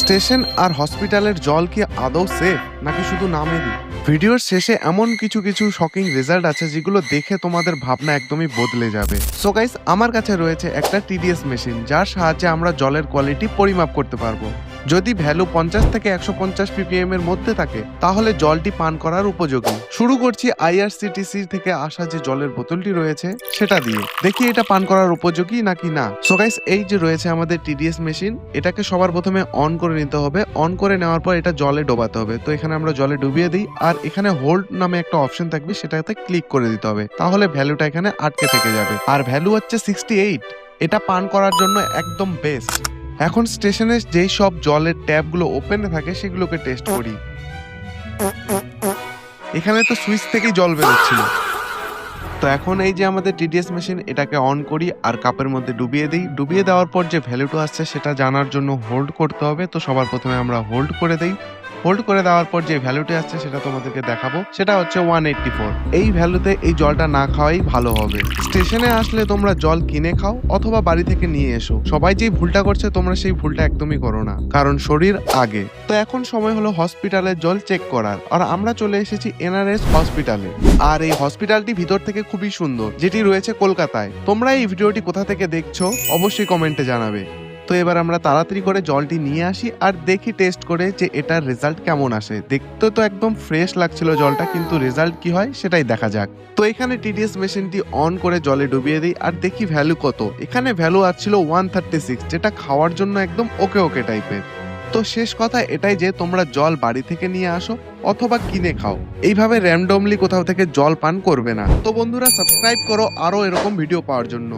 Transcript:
Station আর হসপিটালের জল কি আদৌ সেফ নাকি শুধু নামেরই? ভিডিওর শেষে এমন কিছু কিছু শকিং রেজাল্ট আছে যেগুলো দেখে তোমাদের ভাবনা একদমই বদলে যাবে। সো গাইস, আমার কাছে রয়েছে একটা টিডিএস মেশিন, যার সাহায্যে আমরা জলের কোয়ালিটি পরিমাপ করতে পারবো। যদি ভ্যালু 50 থেকে 150 ppm এর মধ্যে থাকে তাহলে জলটি পান করার উপযোগী। শুরু করছি আইআরসিটিসি থেকে আসা যে জলের বোতলটি রয়েছে সেটা দিয়ে। দেখি এটা পান করার উপযোগী নাকি না। সো গাইস, এই যে রয়েছে আমাদের টিডিএস মেশিন, এটাকে সবার প্রথমে অন করে নিতে হবে। অন করে নেওয়ার পর এটা জলে ডোবাতে হবে। তো এখানে আমরা জলে ডুবিয়ে দিই, আর এখানে হোল্ড নামে একটা অপশন থাকবে, সেটাতে ক্লিক করে দিতে হবে। তাহলে ভ্যালুটা এখানে আটকে থেকে যাবে। আর ভ্যালু হচ্ছে 68। এটা পান করার জন্য একদম বেস্ট। এখন স্টেশনে যেই সব জলের ট্যাপগুলো ওপেনে থাকে সেগুলোকে টেস্ট করি। এখানে তো সুইচ থেকেই জল বেরোচ্ছিল। তো এখন এই যে আমাদের টিডিএস মেশিন, এটাকে অন করি আর কাপের মধ্যে ডুবিয়ে দিই। ডুবিয়ে দেওয়ার পর যে ভ্যালুটা আসছে সেটা জানার জন্য হোল্ড করতে হবে। তো সবার প্রথমে আমরা হোল্ড করে দেই। হোল্ড করে দেওয়ার পর যে ভ্যালুটি আসছে সেটা তোমাদেরকে দেখাবো। সেটা হচ্ছে 184। এই ভ্যালুতে এই জলটা না খাওয়াই ভালো হবে। স্টেশনে আসলে তোমরা জল কিনে খাও অথবা বাড়ি থেকে নিয়ে এসো। সবাই যেই ভুলটা করছে তোমরা সেই ভুলটা একদমই করো না, কারণ শরীর আগে। তো এখন সময় হলো হসপিটালের জল চেক করার, আর আমরা চলে এসেছি এনআরএস হসপিটালে। আর এই হসপিটালটি ভিতর থেকে খুবই সুন্দর, যেটি রয়েছে কলকাতায়। তোমরা এই ভিডিওটি কোথা থেকে দেখছো অবশ্যই কমেন্টে জানাবে। তো এবার আমরা তাড়াতাড়ি করে জলটি নিয়ে আসি আর দেখি টেস্ট করে যে এটার রেজাল্ট কেমন আসে। দেখতে তো একদম ফ্রেশ লাগছিল জলটা, কিন্তু রেজাল্ট কি হয় সেটাই দেখা যাক। তো এখানে টিডিএস মেশিনটি অন করে জলে ডুবিয়ে দিই আর দেখি ভ্যালু কত। এখানে ভ্যালু আসছিল 136, যেটা খাওয়ার জন্য একদম ওকে ওকে টাইপের। তো শেষ কথা এটাই যে তোমরা জল বাড়ি থেকে নিয়ে আসো অথবা কিনে খাও। এইভাবে র্যান্ডমলি কোথাও থেকে জল পান করবে না। তো বন্ধুরা, সাবস্ক্রাইব করো আরো এরকম ভিডিও পাওয়ার জন্য।